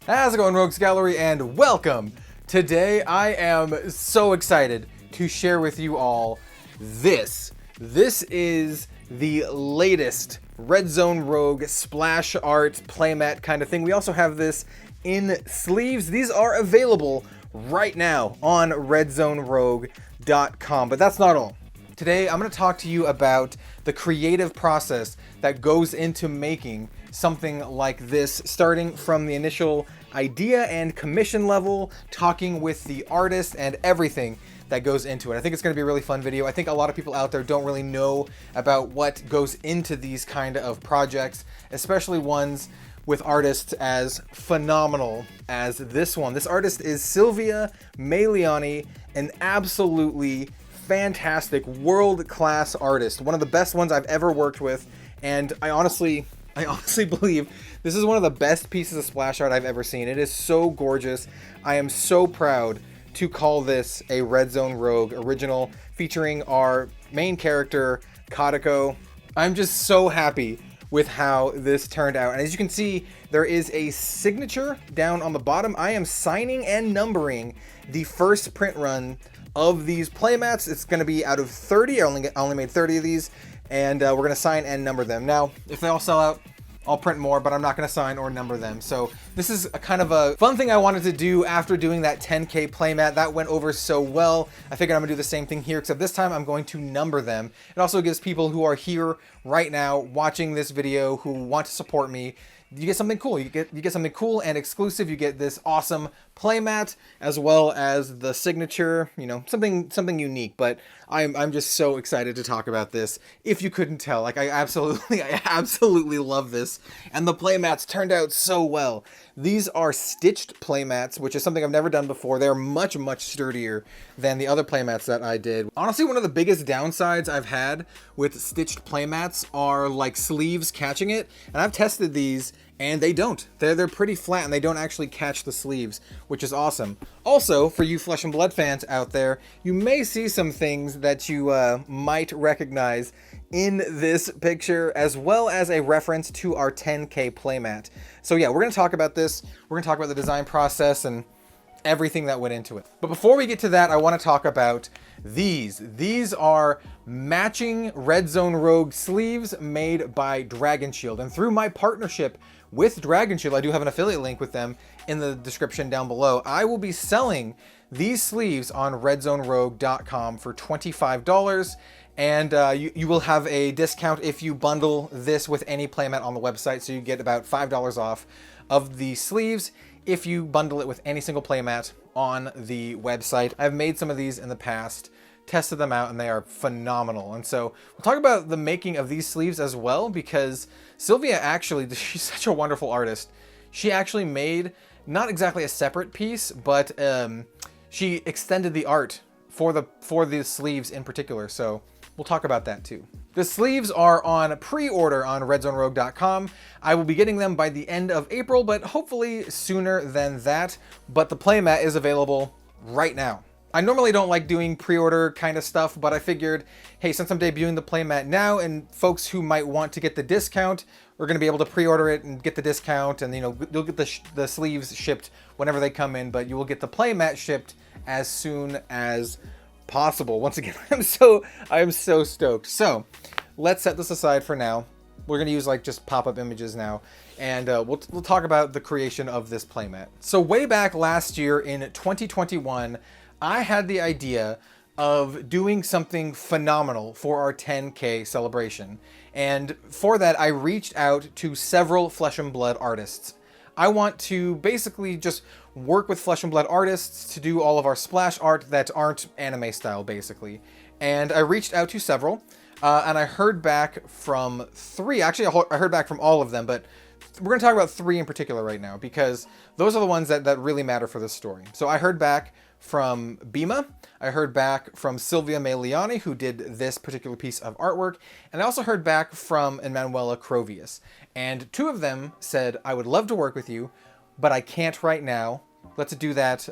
How's it going, Rogues Gallery, and welcome! Today I am so excited to share with you all this. This is the latest Red Zone Rogue splash art playmat kind of thing. We also have this in sleeves. These are available right now on redzonerogue.com, but that's not all. Today I'm going to talk to you about the creative process that goes into making something like this, starting from the initial idea and commission level, talking with the artist and everything that goes into it. I think it's going to be a really fun video. I think a lot of people out there don't really know about what goes into these kind of projects, especially ones with artists as phenomenal as this one. This artist is Silvia Meliani, an absolutely fantastic, world-class artist. One of the best ones I've ever worked with, and I honestly believe this is one of the best pieces of splash art I've ever seen. It is so gorgeous. I am so proud to call this a Red Zone Rogue original, featuring our main character, Kadiko. I'm just so happy with how this turned out. And as you can see, there is a signature down on the bottom. I am signing and numbering the first print run of these playmats. It's going to be out of 30. I only made 30 of these, and we're going to sign and number them. Now, if they all sell out, I'll print more, but I'm not going to sign or number them. So this is a kind of a fun thing I wanted to do after doing that 10K playmat. That went over so well. I figured I'm going to do the same thing here, except this time I'm going to number them. It also gives people who are here right now watching this video who want to support me, you get something cool. You get something cool and exclusive. You get this awesome playmat as well as the signature, you know, something unique. But I'm just so excited to talk about this. If you couldn't tell, like I absolutely love this, and the playmats turned out so well. These are stitched playmats, which is something I've never done before. They're much sturdier than the other playmats that I did. Honestly, one of the biggest downsides I've had with stitched playmats are like sleeves catching it, and I've tested these and they don't. They're pretty flat and they don't actually catch the sleeves, which is awesome. Also, for you Flesh and Blood fans out there, you may see some things that you might recognize in this picture, as well as a reference to our 10K playmat. So yeah, we're going to talk about this. We're going to talk about the design process and everything that went into it. But before we get to that, I want to talk about these. These are matching Red Zone Rogue sleeves made by Dragon Shield. And through my partnership with Dragon Shield, I do have an affiliate link with them in the description down below. I will be selling these sleeves on redzonerogue.com for $25. And you will have a discount if you bundle this with any playmat on the website. So you get about $5 off of the sleeves if you bundle it with any single playmat on the website. I've made some of these in the past, tested them out, and they are phenomenal. And so we'll talk about the making of these sleeves as well, because Silvia actually, she's such a wonderful artist. She actually made not exactly a separate piece, but she extended the art for the sleeves in particular. So we'll talk about that too. The sleeves are on pre-order on redzonerogue.com. I will be getting them by the end of April, but hopefully sooner than that. But the playmat is available right now. I normally don't like doing pre-order kind of stuff, but I figured, hey, since I'm debuting the playmat now, and folks who might want to get the discount, we're going to be able to pre-order it and get the discount, and you know, you'll get the sleeves shipped whenever they come in, but you will get the playmat shipped as soon as possible. Once again, I'm so stoked. So let's set this aside for now. We're going to use like just pop-up images now, and we'll talk about the creation of this playmat. So way back last year in 2021, I had the idea of doing something phenomenal for our 10K celebration. And for that, I reached out to several Flesh and Blood artists. I want to basically just work with Flesh and Blood artists to do all of our splash art that aren't anime style, basically. And I reached out to several, and I heard back from 3. Actually, I heard back from all of them, but we're going to talk about 3 in particular right now, because those are the ones that really matter for this story. So I heard back from Bima, I heard back from Silvia Meliani, who did this particular piece of artwork, and I also heard back from Emanuela Crovius. And 2 of them said, I would love to work with you, but I can't right now. Let's do that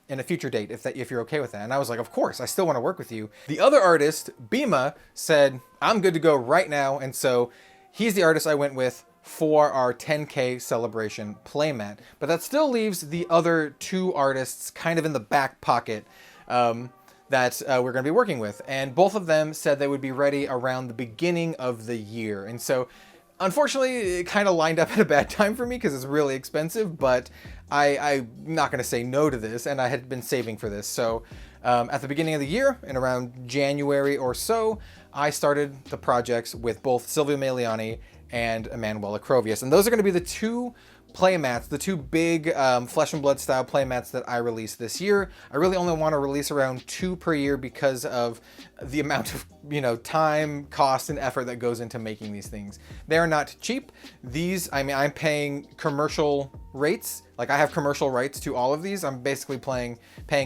in a future date, if you're okay with that. And I was like, of course, I still want to work with you. The other artist, Bima, said, I'm good to go right now. And so he's the artist I went with for our 10K celebration playmat. But that still leaves the other 2 artists kind of in the back pocket that we're going to be working with. And both of them said they would be ready around the beginning of the year. And so unfortunately, it kind of lined up at a bad time for me because it's really expensive, but I'm not going to say no to this, and I had been saving for this. So at the beginning of the year, in around January or so, I started the projects with both Silvio Meliani and Emanuela Crovius. And those are going to be the 2 playmats, the 2 big flesh and blood style playmats that I released this year. I really only want to release around 2 per year because of the amount of, time, cost, and effort that goes into making these things. They're not cheap. These, I'm paying commercial rates. Like, I have commercial rights to all of these. I'm basically paying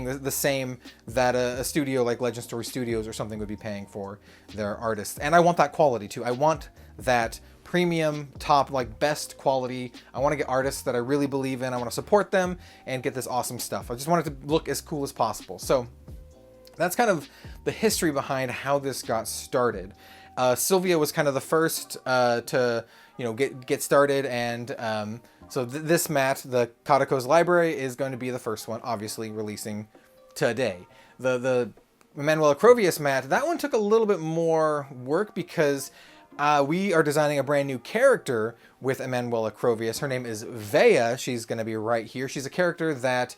the same that a studio like Legend Story Studios or something would be paying for their artists. And I want that quality too. I want that premium, top, like best quality. I want to get artists that I really believe in. I want to support them and get this awesome stuff. I just want it to look as cool as possible. So that's kind of the history behind how this got started. Sylvia was kind of the first to get started, and so this mat, the Kadiko's Library, is going to be the first one, obviously releasing today. The Emanuela Crovius mat, that one took a little bit more work because we are designing a brand new character with Emanuela Crovius. Her name is Vea. She's going to be right here. She's a character that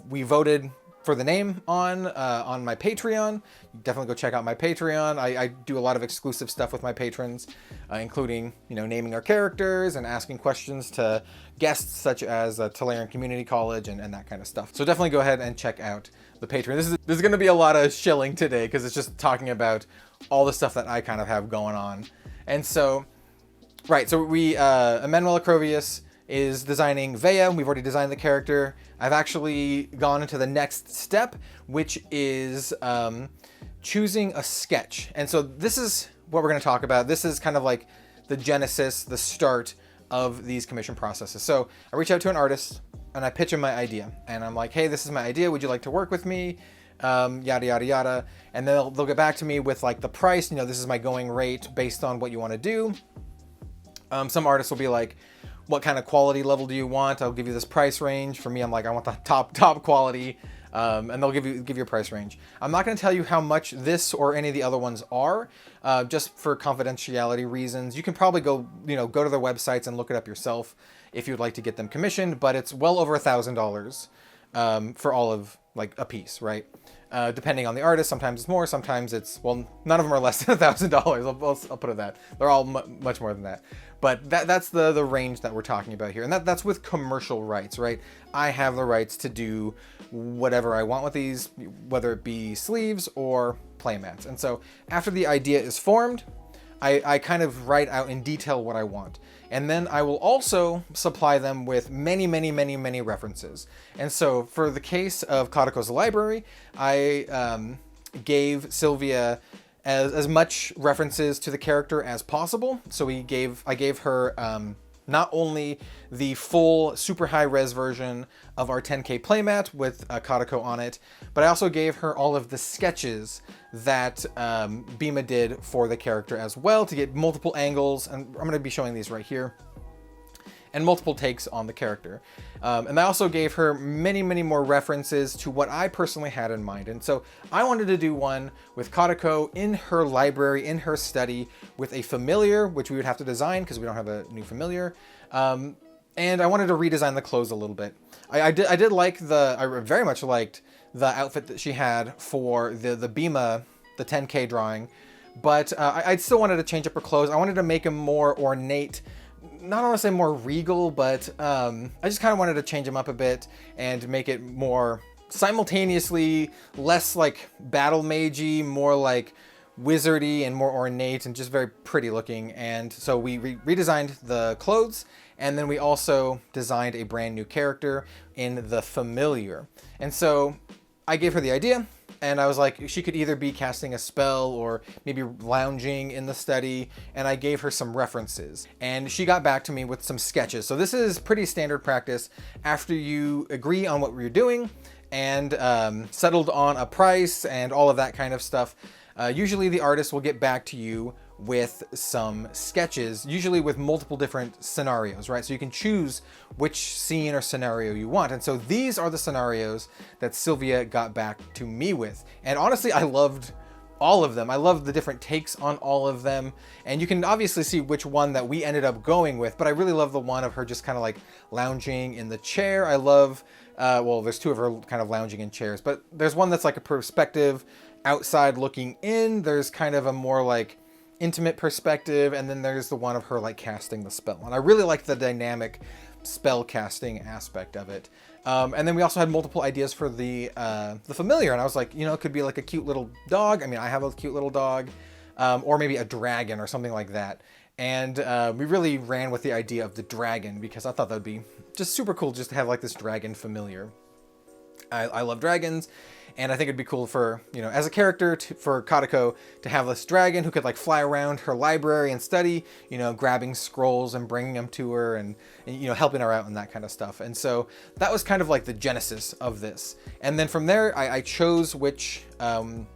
we voted for the name on my Patreon. Definitely go check out my Patreon. I do a lot of exclusive stuff with my patrons, including naming our characters and asking questions to guests such as Tolarian Community College and that kind of stuff. So definitely go ahead and check out the Patreon. This is going to be a lot of shilling today because it's just talking about all the stuff that I kind of have going on. And so, right, so Emanuela Crovius is designing Vea. We've already designed the character. I've actually gone into the next step, which is choosing a sketch. And so this is what we're going to talk about. This is kind of like the genesis, the start of these commission processes. So I reach out to an artist and I pitch him my idea. And I'm like, hey, this is my idea. Would you like to work with me? Yada, yada, yada. And then they'll get back to me with like the price. This is my going rate based on what you want to do. Some artists will be like, what kind of quality level do you want? I'll give you this price range. For me, I'm like, I want the top quality. And they'll give you a price range. I'm not going to tell you how much this or any of the other ones are, just for confidentiality reasons. You can probably go to their websites and look it up yourself if you'd like to get them commissioned, but it's well over $1,000 for all of like a piece, right? Depending on the artist, sometimes it's more, sometimes it's, well, none of them are less than $1,000. I'll put it that. They're all much more than that. But that's the range that we're talking about here. And that's with commercial rights, right? I have the rights to do whatever I want with these, whether it be sleeves or playmats. And so after the idea is formed, I kind of write out in detail what I want. And then I will also supply them with many, many, many, many references. And so for the case of Kadiko's Library, I gave Sylvia as much references to the character as possible. So I gave her not only the full super high res version of our 10K playmat with Kadiko on it, but I also gave her all of the sketches that Bima did for the character as well to get multiple angles. And I'm going to be showing these right here. And multiple takes on the character. And I also gave her many, many more references to what I personally had in mind. And so I wanted to do one with Kadiko in her library, in her study, with a familiar, which we would have to design because we don't have a new familiar. And I wanted to redesign the clothes a little bit. I very much liked the outfit that she had for the Bima, the 10K drawing, but I still wanted to change up her clothes. I wanted to make them more ornate. Not want to say more regal, but I just kind of wanted to change them up a bit and make it more simultaneously less like battle magey, more like wizardy and more ornate and just very pretty looking. And so we redesigned the clothes, and then we also designed a brand new character in the familiar. And so I gave her the idea. And I was like, she could either be casting a spell or maybe lounging in the study. And I gave her some references. And she got back to me with some sketches. So this is pretty standard practice. After you agree on what you're doing and settled on a price and all of that kind of stuff, usually the artist will get back to you with some sketches, usually with multiple different scenarios, right? So you can choose which scene or scenario you want. And so these are the scenarios that Sylvia got back to me with. And honestly, I loved all of them. I love the different takes on all of them. And you can obviously see which one that we ended up going with, but I really love the one of her just kind of like lounging in the chair. I love, well, there's two of her kind of lounging in chairs, but there's one that's like a perspective outside looking in. There's kind of a more like intimate perspective. And then there's the one of her like casting the spell. And I really like the dynamic spell casting aspect of it. And then we also had multiple ideas for the familiar, and I was like, you know, it could be like a cute little dog. I mean, I have a cute little dog, or maybe a dragon or something like that. And we really ran with the idea of the dragon because I thought that would be just super cool just to have like this dragon familiar. I love dragons, and I think it'd be cool for, you know, as a character for Kadiko to have this dragon who could like fly around her library and study, you know, grabbing scrolls and bringing them to her and you know, helping her out and that kind of stuff. And so that was kind of like the genesis of this. And then from there, I chose which of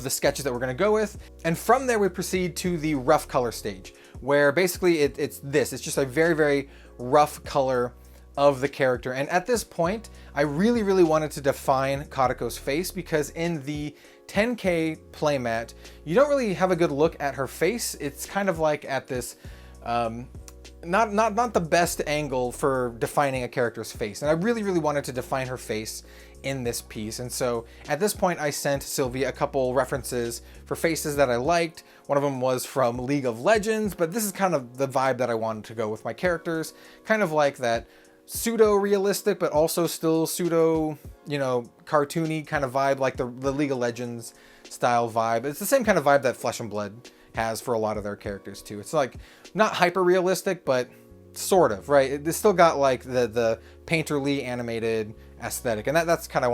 the sketches that we're going to go with. And from there, we proceed to the rough color stage, where basically it's just a very, very rough color of the character. And at this point, I really, really wanted to define Kadiko's face, because in the 10K playmat, you don't really have a good look at her face. It's kind of like at this, not the best angle for defining a character's face. And I really, really wanted to define her face in this piece. And so at this point, I sent Sylvia a couple references for faces that I liked. One of them was from League of Legends, but this is kind of the vibe that I wanted to go with my characters. Kind of like that pseudo-realistic, but also still pseudo, you know, cartoony kind of vibe, like the League of Legends style vibe. It's the same kind of vibe that Flesh and Blood has for a lot of their characters too. It's like not hyper-realistic, but sort of, right? It's still got like the painterly animated aesthetic, and that's kind of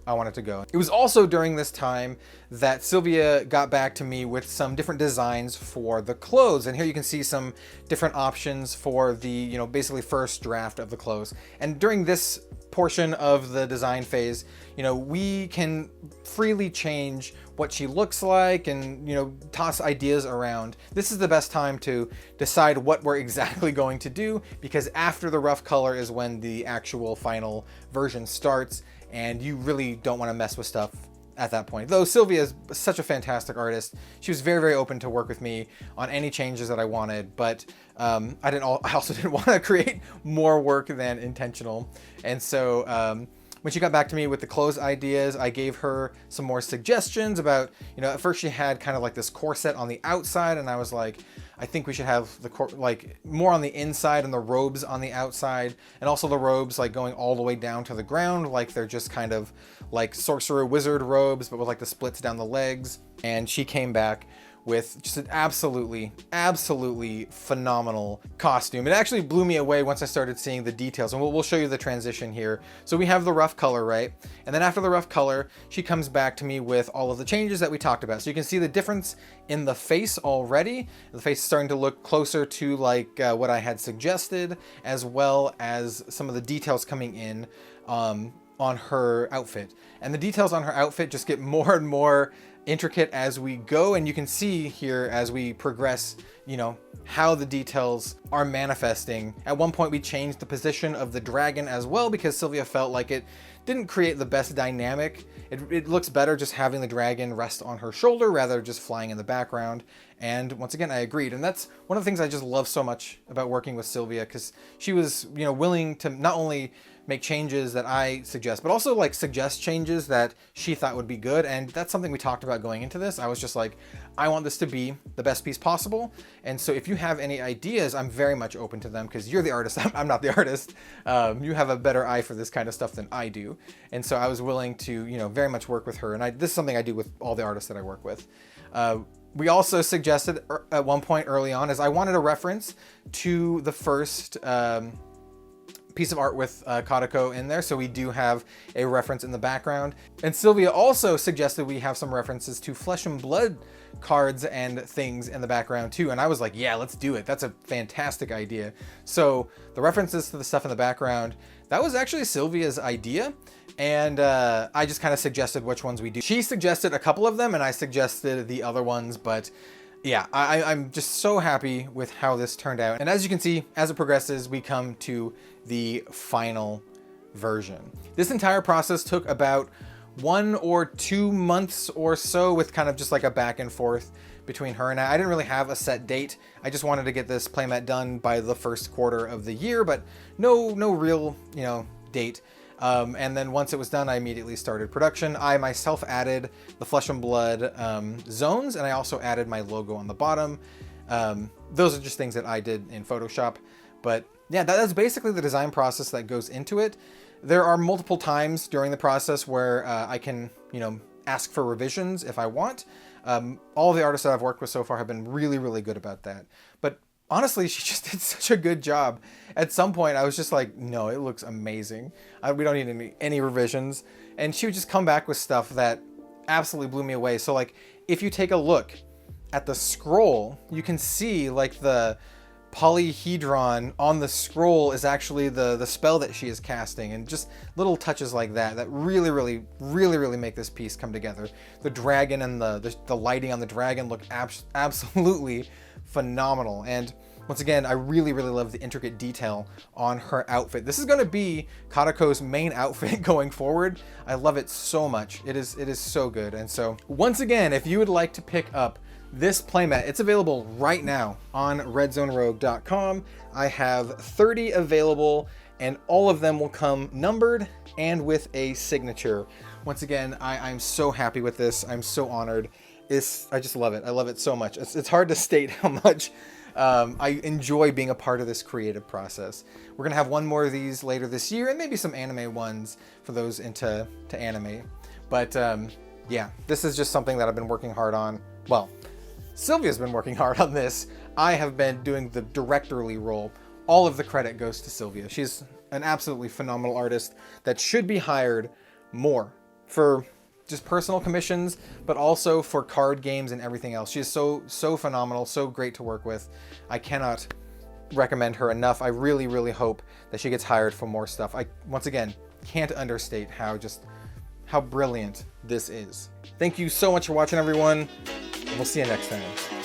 I wanted to go. It was also during this time that Sylvia got back to me with some different designs for the clothes. And here you can see some different options for the, you know, basically first draft of the clothes. And during this portion of the design phase, you know, we can freely change what she looks like and, you know, toss ideas around. This is the best time to decide what we're exactly going to do, because after the rough color is when the actual final version starts, and you really don't want to mess with stuff at that point. Though Sylvia is such a fantastic artist, she was very, very open to work with me on any changes that I wanted, but I also didn't want to create more work than intentional. And so when she got back to me with the clothes ideas, I gave her some more suggestions about, you know, at first she had kind of like this corset on the outside, and I was like, I think we should have the like more on the inside and the robes on the outside, and also the robes like going all the way down to the ground, like they're just kind of like sorcerer wizard robes, but with like the splits down the legs. And she came back with just an absolutely phenomenal costume. It actually blew me away once I started seeing the details, and we'll show you the transition here. So we have the rough color, right? And then after the rough color, she comes back to me with all of the changes that we talked about. So you can see the difference in the face already. The face is starting to look closer to like what I had suggested, as well as some of the details coming in on her outfit. And the details on her outfit just get more and more intricate as we go, and you can see here as we progress, you know, how the details are manifesting. At one point we changed the position of the dragon as well, because Sylvia felt like it didn't create the best dynamic. It looks better just having the dragon rest on her shoulder rather than just flying in the background. And once again, I agreed. And that's one of the things I just love so much about working with Sylvia, because she was, you know, willing to not only make changes that I suggest, but also like suggest changes that she thought would be good. And that's something we talked about going into this. I was just like, I want this to be the best piece possible. And so if you have any ideas, I'm very much open to them, because you're the artist. I'm not the artist. You have a better eye for this kind of stuff than I do. And so I was willing to, you know, very much work with her. And this is something I do with all the artists that I work with. We also suggested at one point early on, is I wanted a reference to the first piece of art with Kadiko in there, so we do have a reference in the background. And Sylvia also suggested we have some references to Flesh and Blood cards and things in the background too. And I was like, yeah, let's do it. That's a fantastic idea. So the references to the stuff in the background, that was actually Sylvia's idea. And I just kind of suggested which ones we do. She suggested a couple of them and I suggested the other ones, but yeah, I'm just so happy with how this turned out. And as you can see, as it progresses, we come to the final version. This entire process took about 1 or 2 months or so, with kind of just like a back and forth between her and I. I didn't really have a set date. I just wanted to get this playmat done by the first quarter of the year, but no real, date. And then once it was done, I immediately started production. I myself added the Flesh and Blood zones, and I also added my logo on the bottom. Those are just things that I did in Photoshop. But yeah, that's basically the design process that goes into it. There are multiple times during the process where I can, ask for revisions if I want. All of the artists that I've worked with so far have been really, really good about that. But honestly, she just did such a good job. At some point, I was just like, no, it looks amazing. We don't need any revisions. And she would just come back with stuff that absolutely blew me away. So like, if you take a look at the scroll, you can see like the polyhedron on the scroll is actually the spell that she is casting, and just little touches like that really make this piece come together. The dragon and the lighting on the dragon look absolutely phenomenal. And once again, I really love the intricate detail on her outfit. This is going to be Kadiko's main outfit going forward. I love it so much. It is so good. And so once again, if you would like to pick up this playmat, it's available right now on redzonerogue.com. I have 30 available, and all of them will come numbered and with a signature. Once again, I'm so happy with this. I'm so honored. I just love it. I love it so much. It's hard to state how much I enjoy being a part of this creative process. We're gonna have one more of these later this year, and maybe some anime ones for those into anime. But yeah, this is just something that I've been working hard on. Well, Sylvia's been working hard on this. I have been doing the directorly role. All of the credit goes to Sylvia. She's an absolutely phenomenal artist that should be hired more for just personal commissions, but also for card games and everything else. She is so phenomenal, so great to work with. I cannot recommend her enough. I really hope that she gets hired for more stuff. I, once again, can't understate how brilliant this is. Thank you so much for watching, everyone. And we'll see you next time.